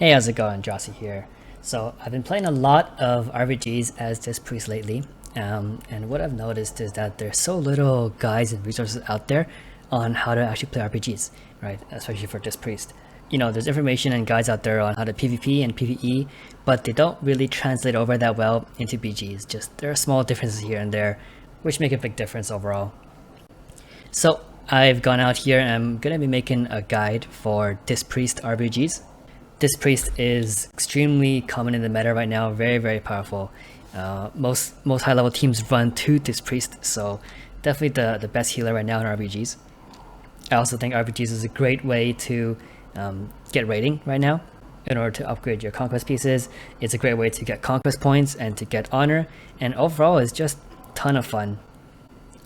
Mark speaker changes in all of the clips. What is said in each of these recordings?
Speaker 1: Hey, how's it going? Jossie here. So I've been playing a lot of RBGs as this priest lately, and what I've noticed is that there's so little guides and resources out there on how to actually play RBGs, right? Especially for this priest. You know, there's information and guides out there on how to PvP and PvE, but they don't really translate over that well into BGs. Just there are small differences here and there, which make a big difference overall. So I've gone out here and I'm gonna be making a guide for this priest RBGs. This priest is extremely common in the meta right now, very powerful. Most high level teams run to this priest, so definitely the best healer right now in RBGs. I also think RBGs is a great way to get rating right now in order to upgrade your conquest pieces. It's a great way to get conquest points and to get honor, and overall it's just a ton of fun,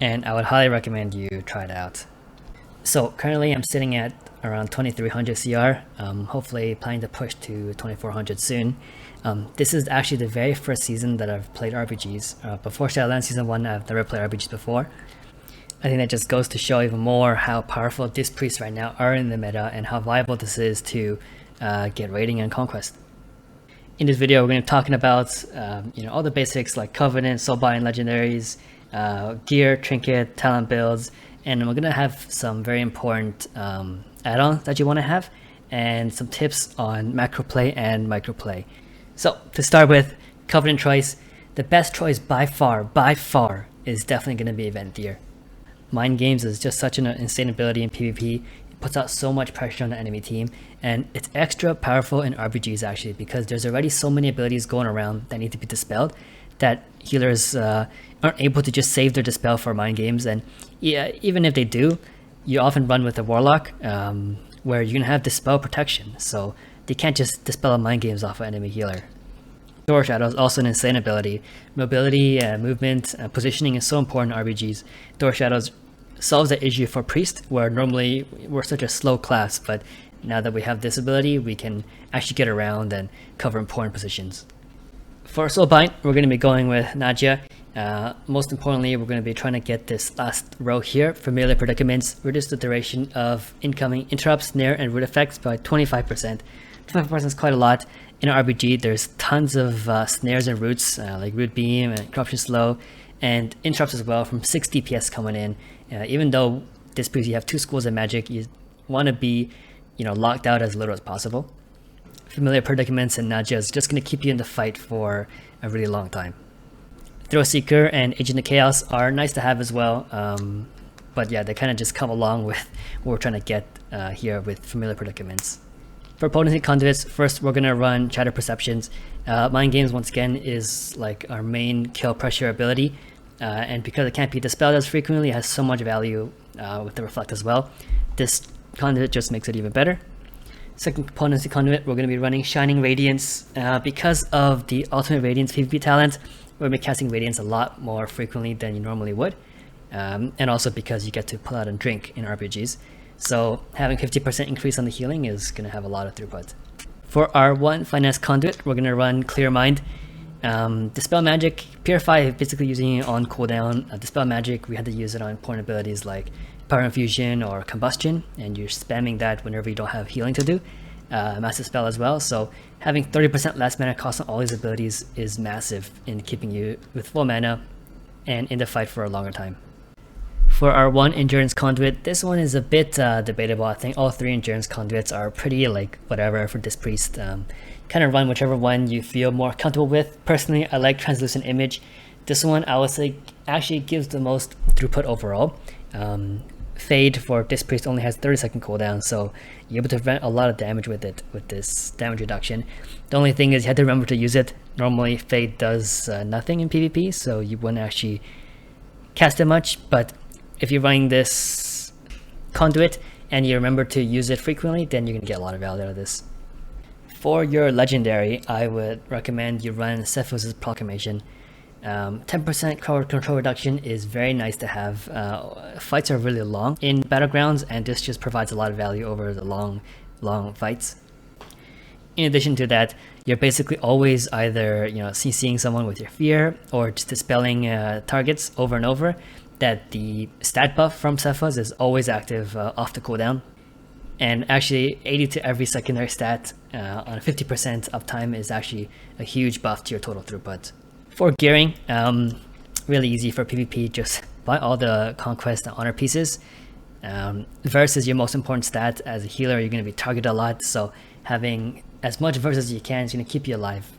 Speaker 1: and I would highly recommend you try it out. So currently I'm sitting at around 2300 CR, hopefully planning to push to 2400 soon. This is actually the very first season that I've played RBGs. Before Shadowlands Season 1, I've never played RBGs before. I think that just goes to show even more how powerful these priests right now are in the meta and how viable this is to get rating and conquest. In this video, we're going to be talking about all the basics like Covenant, Soulbind, Legendaries, gear, trinket, talent builds, and we're going to have some very important add-ons that you want to have, and some tips on macro play and micro play. So to start with, Covenant choice, the best choice by far is definitely going to be Event Deer. Mind Games is just such an insane ability in PvP. It puts out so much pressure on the enemy team, and it's extra powerful in RBGs actually because there's already so many abilities going around that need to be dispelled that healers aren't able to just save their dispel for Mind Games. And yeah, even if they do, you often run with a Warlock where you can have dispel protection, so they can't just dispel a Mind Games off an enemy healer. Door Shadow is also an insane ability. Mobility, movement, positioning is so important in RBGs. Door Shadows solves the issue for Priest, where normally we're such a slow class, but now that we have this ability, we can actually get around and cover important positions. For Soulbind, we're going to be going with Nadia. Most importantly, we're going to be trying to get this last row here, Familiar Predicaments, reduce the duration of incoming interrupts, snare, and root effects by 25%. 25% is quite a lot. In RPG, there's tons of snares and roots, like Root Beam and Corruption Slow, and interrupts as well from 6 DPS coming in. Even though this priest you have 2 schools of magic, you want to be locked out as little as possible. Familiar Predicaments and Nadia is just going to keep you in the fight for a really long time. Thrill Seeker and Agent of Chaos are nice to have as well, but yeah, they kind of just come along with what we're trying to get here with Familiar Predicaments. For Potency Conduits, first we're going to run Shatter Perceptions. Mind Games, once again, is like our main kill pressure ability, and because it can't be dispelled as frequently, it has so much value with the Reflect as well. This Conduit just makes it even better. Second Potency Conduit, we're going to be running Shining Radiance. Because of the Ultimate Radiance PvP talent, we're going to be casting Radiance a lot more frequently than you normally would, and also because you get to pull out and drink in RPGs. So having 50% increase on the healing is going to have a lot of throughput. For our one Finesse Conduit, we're going to run Clear Mind. Dispel Magic, Purify, basically using it on cooldown. Dispel Magic, we had to use it on important abilities like Power Infusion or Combustion, and you're spamming that whenever you don't have healing to do. Massive Spell as well, so having 30% less mana cost on all these abilities is massive in keeping you with full mana and in the fight for a longer time. For our one Endurance Conduit, this one is a bit debatable. I think all 3 Endurance Conduits are pretty like whatever for this priest. Kind of run whichever one you feel more comfortable with. Personally, I like Translucent Image. This one I would say actually gives the most throughput overall. Fade for this priest only has 30-second cooldown, so you're able to prevent a lot of damage with it, with this damage reduction. The only thing is you have to remember to use it. Normally Fade does nothing in PvP, so you wouldn't actually cast it much, but if you're running this Conduit and you remember to use it frequently, then you're going to get a lot of value out of this. For your Legendary, I would recommend you run Cephus' Proclamation. 10% crowd control reduction is very nice to have. Fights are really long in Battlegrounds, and this just provides a lot of value over the long fights. In addition to that, you're basically always either CCing someone with your fear or just dispelling targets over and over. That the stat buff from Cephus is always active off the cooldown. And actually 80 to every secondary stat on 50% uptime is actually a huge buff to your total throughput. For gearing, really easy for PvP, just buy all the conquest and honor pieces. Verse is your most important stat. As a healer, you're going to be targeted a lot, so having as much verse as you can is going to keep you alive.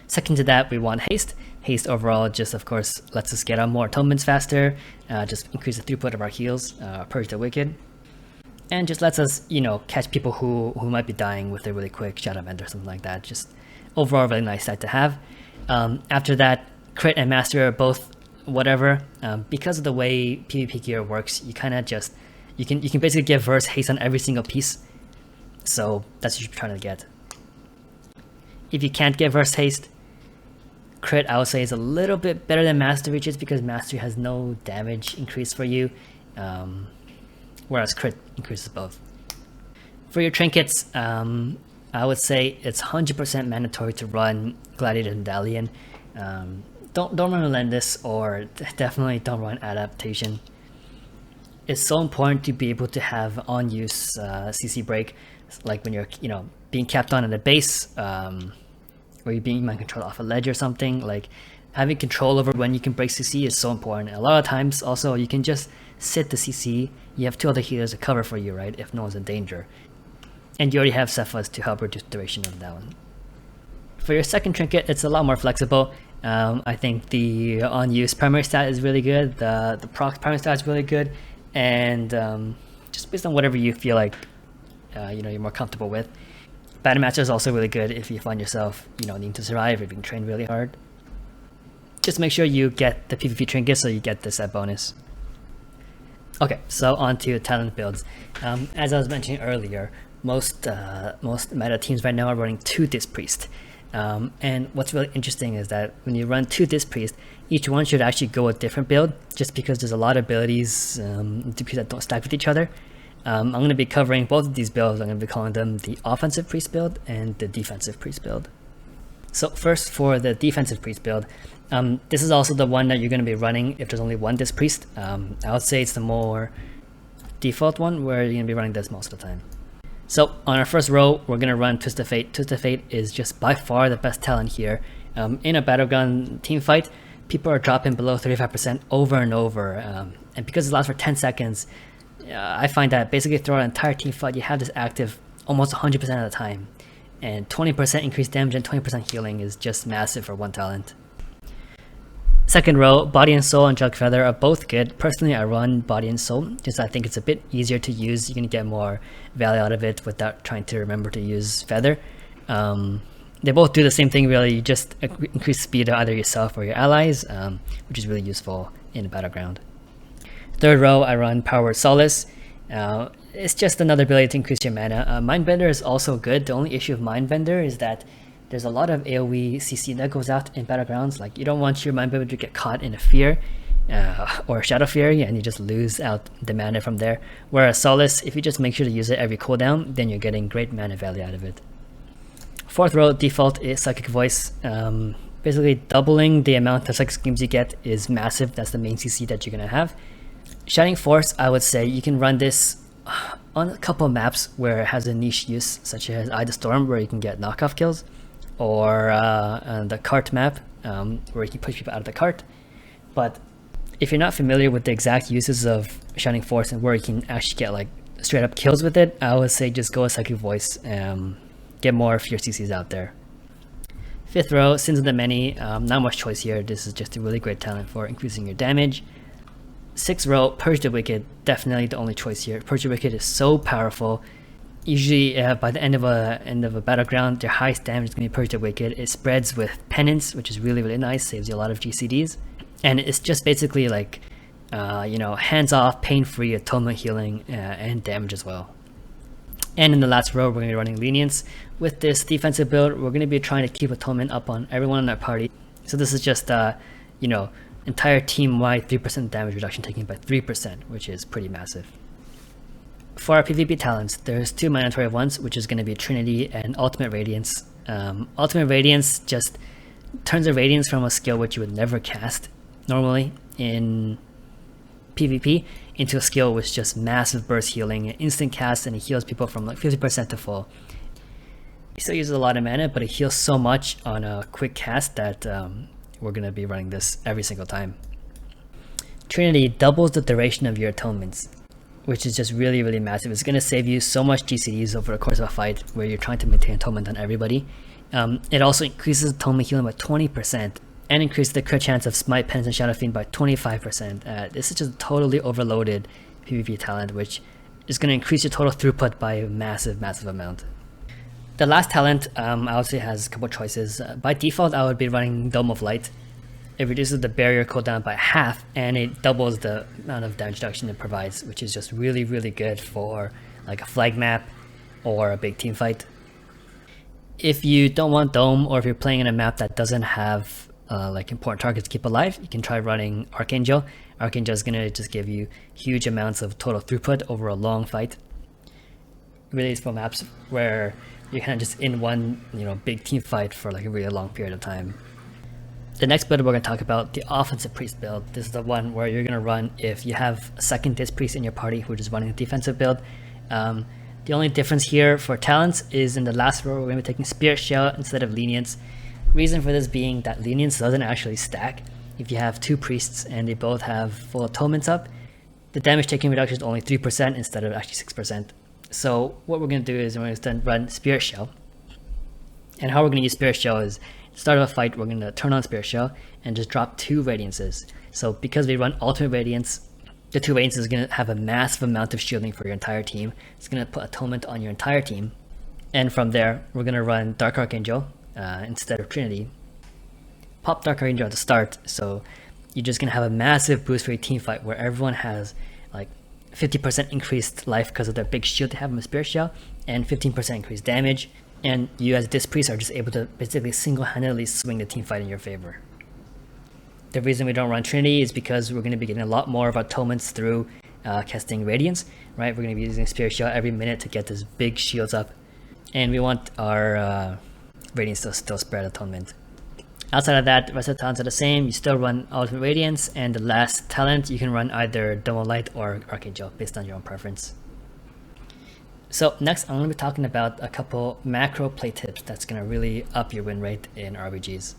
Speaker 1: Second to that, we want haste. Haste overall just, of course, lets us get on more atonements faster, just increase the throughput of our heals, purge the wicked, and just lets us, catch people who might be dying with a really quick shadow event or something like that. Just overall really nice stat to have. After that, crit and master are both whatever. Because of the way PvP gear works, you kind of just you can basically get verse haste on every single piece. So that's what you're trying to get. If you can't get verse haste, crit I would say is a little bit better than mastery, just because mastery has no damage increase for you, whereas crit increases both. For your trinkets, I would say it's 100% mandatory to run Gladiator and Medallion. Don't run Relentless, or definitely don't run Adaptation. It's so important to be able to have on-use CC break, like when you're being capped on at a base, or you're being mind controlled off a ledge or something. Like having control over when you can break CC is so important. A lot of times also you can just sit the CC, you have 2 other healers to cover for you, right, if no one's in danger. And you already have Cephas to help reduce the duration of that one. For your second trinket, it's a lot more flexible. I think the on-use primary stat is really good, the proc primary stat is really good, and just based on whatever you feel like you're more comfortable with. Battle Master is also really good if you find yourself needing to survive or being trained really hard. Just make sure you get the PvP trinket so you get the set bonus. Okay, so on to talent builds. As I was mentioning earlier, most meta teams right now are running 2 Disc Priest. And what's really interesting is that when you run 2 Disc Priest, each one should actually go a different build, just because there's a lot of abilities that don't stack with each other. I'm going to be covering both of these builds. I'm going to be calling them the offensive priest build and the defensive priest build. So first, for the defensive priest build, this is also the one that you're going to be running if there's only 1 Disc Priest. I would say it's the more default one where you're going to be running this most of the time. So on our first row, we're going to run Twist of Fate. Twist of Fate is just by far the best talent here. In a Battleground team fight, people are dropping below 35% over and over. And because it lasts for 10 seconds, I find that basically throughout an entire team fight, you have this active almost 100% of the time. And 20% increased damage and 20% healing is just massive for 1 talent. Second row, Body and Soul and Jug Feather are both good. Personally, I run Body and Soul, just I think it's a bit easier to use. You can get more value out of it without trying to remember to use Feather. They both do the same thing really, you just increase speed of either yourself or your allies, which is really useful in a Battleground. Third row, I run Power Solace. It's just another ability to increase your mana. Mindbender is also good. The only issue of Mindbender is that there's a lot of AoE CC that goes out in Battlegrounds. Like, you don't want your Mindbender to get caught in a Fear or Shadow Fury, and you just lose out the mana from there. Whereas Solace, if you just make sure to use it every cooldown, then you're getting great mana value out of it. Fourth row, default is Psychic Voice. Basically, doubling the amount of Psychic Screams you get is massive. That's the main CC that you're going to have. Shining Force, I would say you can run this on a couple of maps where it has a niche use, such as Eye of the Storm, where you can get knockoff kills, or the cart map, where you can push people out of the cart. But if you're not familiar with the exact uses of Shining Force and where you can actually get like straight up kills with it, I would say just go with Psychic Voice, get more of your CCs out there. Fifth row, Sins of the Many, not much choice here. This is just a really great talent for increasing your damage. Sixth row, Purge the Wicked, definitely the only choice here. Purge the Wicked is so powerful. Usually by the end of a Battleground, their highest damage is going to be Purge the Wicked. It spreads with Penance, which is really, really nice, saves you a lot of GCDs. And it's just basically like, hands-off, pain-free, atonement healing, and damage as well. And in the last row, we're going to be running Lenience. With this defensive build, we're going to be trying to keep atonement up on everyone in our party. So this is just, entire team-wide 3% damage reduction taken by 3%, which is pretty massive. For our PvP talents, there's 2 mandatory ones, which is going to be Trinity and Ultimate Radiance. Ultimate Radiance just turns a Radiance from a skill which you would never cast normally in PvP into a skill with just massive burst healing, instant cast, and it heals people from like 50% to full. It still uses a lot of mana, but it heals so much on a quick cast that we're going to be running this every single time. Trinity doubles the duration of your atonements, which is just really, really massive. It's going to save you so much GCDs over the course of a fight where you're trying to maintain atonement on everybody. It also increases atonement healing by 20% and increases the crit chance of Smite, Penance, and Shadow Fiend by 25%. This is just a totally overloaded PvP talent, which is going to increase your total throughput by a massive, massive amount. The last talent obviously has a couple choices. By default, I would be running Dome of Light. It reduces the barrier cooldown by half, and it doubles the amount of damage reduction it provides, which is just really, really good for like a flag map or a big team fight. If you don't want Dome, or if you're playing in a map that doesn't have like important targets to keep alive, you can try running Archangel. Archangel is gonna just give you huge amounts of total throughput over a long fight. Really, it's for maps where you're kind of just in one, big team fight for like a really long period of time. The next build we're going to talk about, the offensive priest build. This is the one where you're going to run if you have a second disc priest in your party who is running a defensive build. The only difference here for talents is in the last row we're going to be taking Spirit Shell instead of Lenience. Reason for this being that Lenience doesn't actually stack. If you have two priests and they both have full atonements up, the damage taking reduction is only 3% instead of actually 6%. So what we're going to do is we're going to run Spirit Shell. And how we're going to use Spirit Shell is, at the start of a fight, we're going to turn on Spirit Shell and just drop 2 Radiances. So because we run Ultimate Radiance, the 2 Radiances is going to have a massive amount of shielding for your entire team. It's going to put Atonement on your entire team. And from there, we're going to run Dark Archangel instead of Trinity. Pop Dark Archangel at the start, so you're just going to have a massive boost for your team fight where everyone has like 50% increased life because of their big shield they have in the Spirit Shell, and 15% increased damage, and you as Disc Priest are just able to basically single-handedly swing the team fight in your favor. The reason we don't run Trinity is because we're going to be getting a lot more of our atonements through casting Radiance, right? We're going to be using Spirit Shell every minute to get this big shields up, and we want our Radiance to still spread atonement. Outside of that, the rest of the talents are the same. You still run Ultimate Radiance, and the last talent, you can run either Dome of Light or Archangel based on your own preference. So next, I'm going to be talking about a couple macro play tips that's going to really up your win rate in RBGs.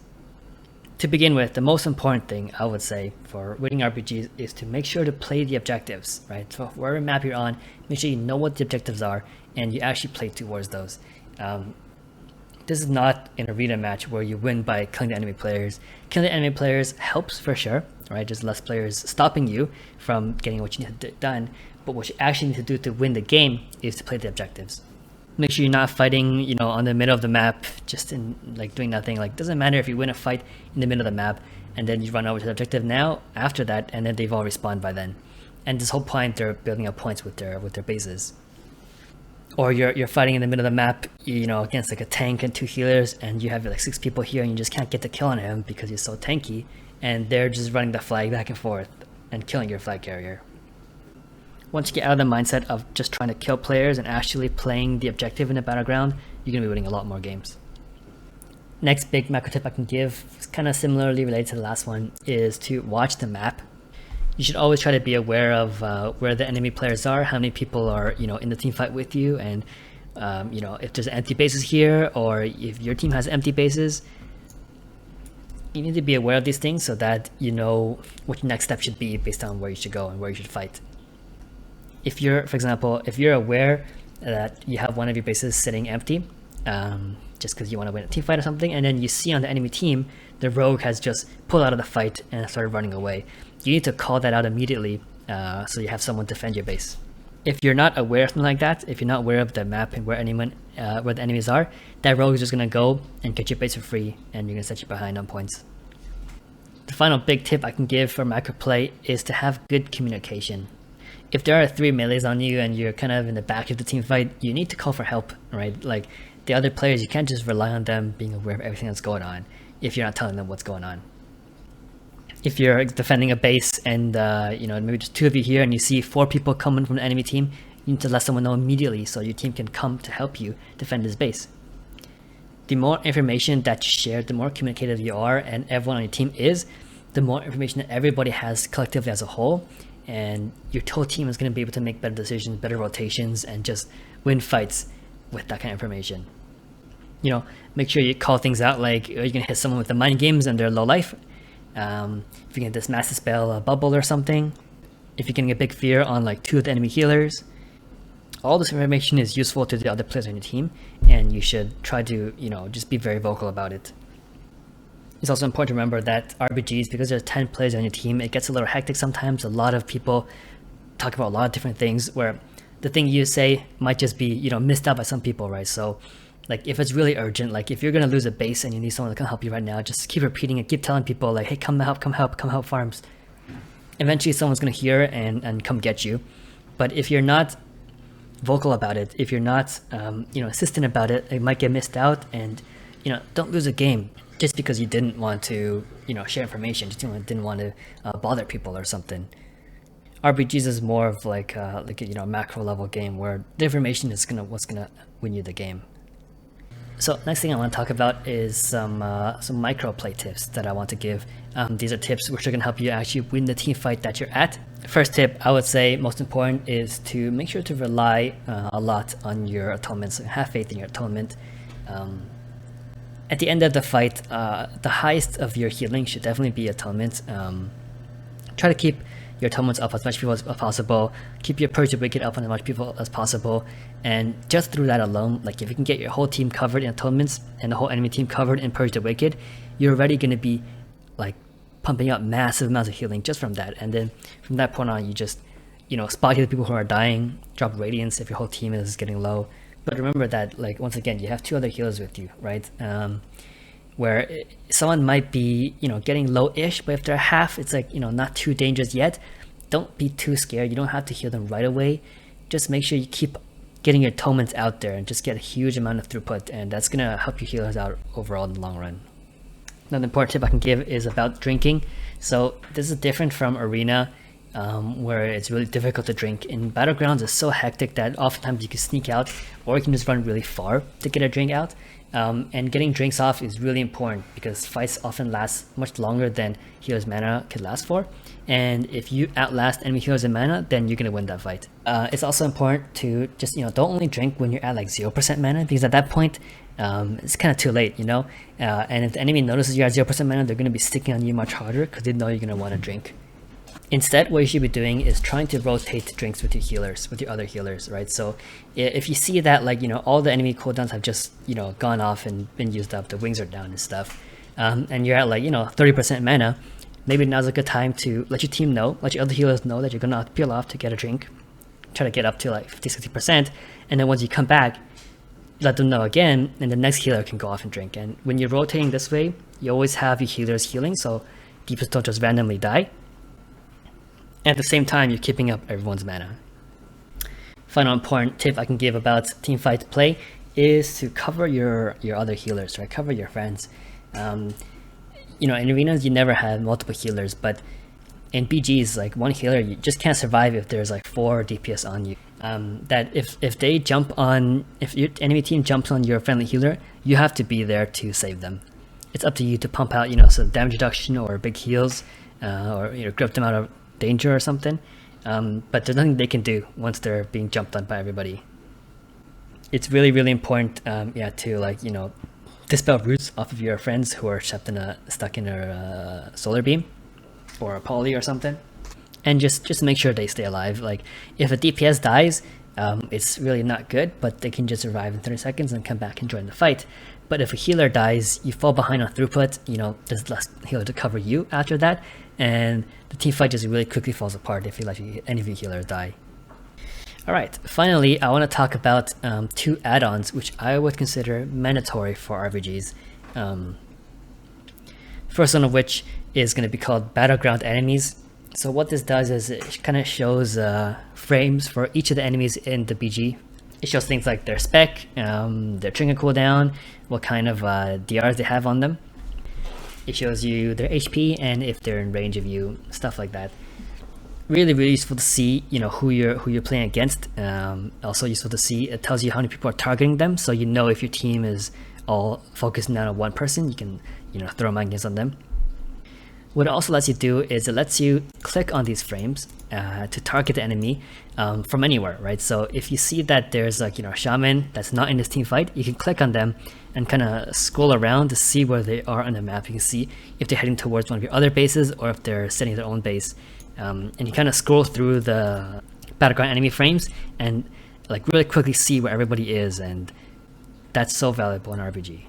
Speaker 1: To begin with, the most important thing I would say for winning RBGs is to make sure to play the objectives, right? So wherever map you're on, make sure you know what the objectives are and you actually play towards those. This is not an arena match where you win by killing the enemy players. Killing the enemy players helps for sure, right? There's less players stopping you from getting what you need to get done. But what you actually need to do to win the game is to play the objectives. Make sure you're not fighting, on the middle of the map, just in like doing nothing. Like, doesn't matter if you win a fight in the middle of the map and then you run over to the objective now after that, and then they've all respawned by then. And this whole point, they're building up points with their bases. Or you're fighting in the middle of the map, against like a tank and 2 healers, and you have like 6 people here, and you just can't get the kill on him because he's so tanky, and they're just running the flag back and forth and killing your flag carrier. Once you get out of the mindset of just trying to kill players and actually playing the objective in the battleground, you're going to be winning a lot more games. Next big macro tip I can give, kind of similarly related to the last one, is to watch the map. You should always try to be aware of where the enemy players are, how many people are in the team fight with you, and if there's empty bases here, or if your team has empty bases. You need to be aware of these things so that you know what your next step should be based on where you should go and where you should fight. If you're, for example, if you're aware that you have one of your bases sitting empty, just because you want to win a team fight or something, and then you see on the enemy team the rogue has just pulled out of the fight and started running away, you need to call that out immediately so you have someone defend your base. If you're not aware of something like that, if you're not aware of the map and where the enemies are, that rogue is just going to go and get your base for free, and you're going to set you behind on points. The final big tip I can give for macro play is to have good communication. If there are 3 melees on you and you're kind of in the back of the team fight, you need to call for help, right? Like the other players, you can't just rely on them being aware of everything that's going on if you're not telling them what's going on. If you're defending a base and maybe just 2 of you here and you see 4 people coming from the enemy team, you need to let someone know immediately so your team can come to help you defend this base. The more information that you share, the more communicative you are and everyone on your team is, the more information that everybody has collectively as a whole, and your whole team is going to be able to make better decisions, better rotations, and just win fights with that kind of information. Make sure you call things out, like you're going to hit someone with the mind games and they're low life. If you get this massive spell, a bubble or something. If you're getting a big fear on like 2 of the enemy healers. All this information is useful to the other players on your team, and you should try to, just be very vocal about it. It's also important to remember that RBGs, because there's 10 players on your team, it gets a little hectic sometimes. A lot of people talk about a lot of different things where the thing you say might just be, missed out by some people, right? So like if it's really urgent, like if you're going to lose a base and you need someone to come help you right now, just keep repeating it, keep telling people like, hey, come help farms. Eventually someone's going to hear and come get you. But if you're not vocal about it, if you're not insistent about it, it might get missed out, and don't lose a game just because you didn't want to share information, just didn't want to bother people or something. RBGs is more of like a macro level game where the information is what's gonna win you the game. So next thing I want to talk about is some micro play tips that I want to give. These are tips which are going to help you actually win the team fight that you're at. First tip, I would say most important, is to make sure to rely a lot on your atonements. Have faith in your atonement. At the end of the fight, the highest of your healing should definitely be atonement. Try to keep your atonements up as much people as possible. Keep your Purge the Wicked up on as much people as possible. And just through that alone, like if you can get your whole team covered in atonements and the whole enemy team covered in Purge the Wicked, you're already going to be like pumping up massive amounts of healing just from that. And then from that point on, you just spot heal the people who are dying, drop Radiance if your whole team is getting low. But remember that, like, once again, you have 2 other healers with you, right? Where someone might be, getting low-ish, but if they're half, it's like, not too dangerous yet. Don't be too scared. You don't have to heal them right away. Just make sure you keep getting your atonements out there and just get a huge amount of throughput, and that's gonna help your healers out overall in the long run. Another important tip I can give is about drinking. So this is different from Arena, where it's really difficult to drink. In Battlegrounds, it's so hectic that oftentimes you can sneak out, or you can just run really far to get a drink out. And getting drinks off is really important because fights often last much longer than healers' mana could last for. And if you outlast enemy healers in mana, then you're gonna win that fight. It's also important to just don't only drink when you're at like 0% mana, because at that point it's kind of too late, and if the enemy notices you're at 0% mana, they're gonna be sticking on you much harder because they know you're gonna want to drink. Instead, what you should be doing is trying to rotate drinks with your healers, with your other healers, right? So if you see that all the enemy cooldowns have just gone off and been used up, the wings are down and stuff, and you're at 30% mana, maybe now's a good time to let your team know, let your other healers know that you're gonna peel off to get a drink, try to get up to 50-60%, and then once you come back, let them know again, and the next healer can go off and drink. And when you're rotating this way, you always have your healers healing, so keepers don't just randomly die. At the same time, you're keeping up everyone's mana. Final important tip I can give about teamfight play is to cover your other healers, right? Cover your friends. In arenas, you never have multiple healers, but in BGs, one healer, you just can't survive if there's 4 DPS on you. That if they jump on, if your enemy team jumps on your friendly healer, you have to be there to save them. It's up to you to pump out, some damage reduction or big heals, or grip them out of danger or something. But there's nothing they can do once they're being jumped on by everybody. It's really, really important, to dispel roots off of your friends who are stuck in a solar beam or a poly or something, and just make sure they stay alive. If a DPS dies, it's really not good, but they can just survive in 30 seconds and come back and join the fight. But if a healer dies, you fall behind on throughput, there's less healer to cover you after that, and the team fight just really quickly falls apart if you let any of your healers die. Alright, finally, I want to talk about 2 add-ons which I would consider mandatory for RBGs. First one of which is going to be called Battleground Enemies. So what this does is it kind of shows frames for each of the enemies in the BG. It shows things like their spec, their trigger cooldown, what kind of DRs they have on them. It shows you their HP and if they're in range of you, stuff like that. Really, really useful to see, who you're playing against. Also useful to see, it tells you how many people are targeting them, so if your team is all focused down on one person, you can throw magnets on them. What it also lets you do is it lets you click on these frames to target the enemy from anywhere, right? So if you see that there's like, a shaman that's not in this team fight, you can click on them and kind of scroll around to see where they are on the map. You can see if they're heading towards one of your other bases or if they're setting their own base. And you kind of scroll through the Battleground enemy frames and like really quickly see where everybody is, and that's so valuable in RPG.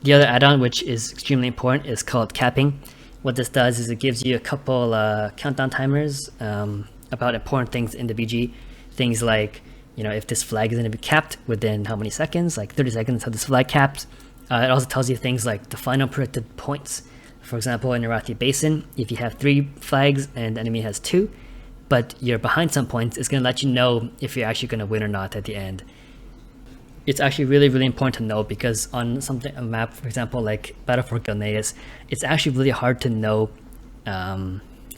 Speaker 1: The other add-on, which is extremely important, is called capping. What this does is it gives you a couple countdown timers about important things in the BG. Things like, if this flag is going to be capped within how many seconds, like 30 seconds until this flag caps. It also tells you things like the final predicted points. For example, in Arathi Basin, if you have 3 flags and the enemy has 2, but you're behind some points, it's going to let you know if you're actually going to win or not at the end. It's actually really, really important to know, because on a map, for example, like Battle for Gilneas, it's actually really hard to know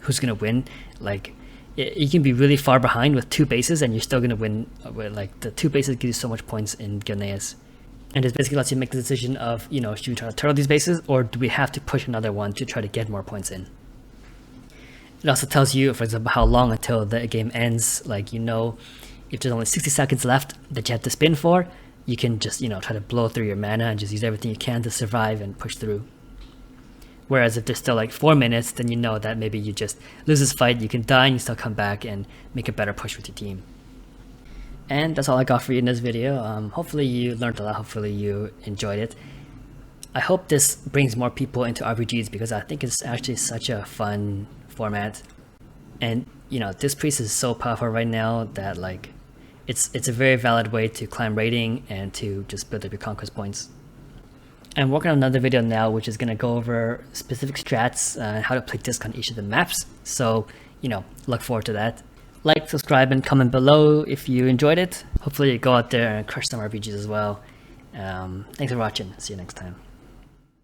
Speaker 1: who's going to win. Like, you can be really far behind with 2 bases and you're still going to win. Like, the 2 bases give you so much points in Gilneas. And it basically lets you make the decision of, should we try to turtle these bases, or do we have to push another one to try to get more points in? It also tells you, for example, how long until the game ends. Like, if there's only 60 seconds left that you have to spin for, you can just, try to blow through your mana and just use everything you can to survive and push through. Whereas if there's still like 4 minutes, then you know that maybe you just lose this fight, you can die and you still come back and make a better push with your team. And that's all I got for you in this video. Hopefully you learned a lot, hopefully you enjoyed it. I hope this brings more people into RPGs, because I think it's actually such a fun format. And this priest is so powerful right now that like it's a very valid way to climb rating and to just build up your conquest points. I'm working on another video now which is going to go over specific strats and how to play disc on each of the maps. So, look forward to that. Like, subscribe, and comment below if you enjoyed it. Hopefully you go out there and crush some RPGs as well. Thanks for watching. See you next time.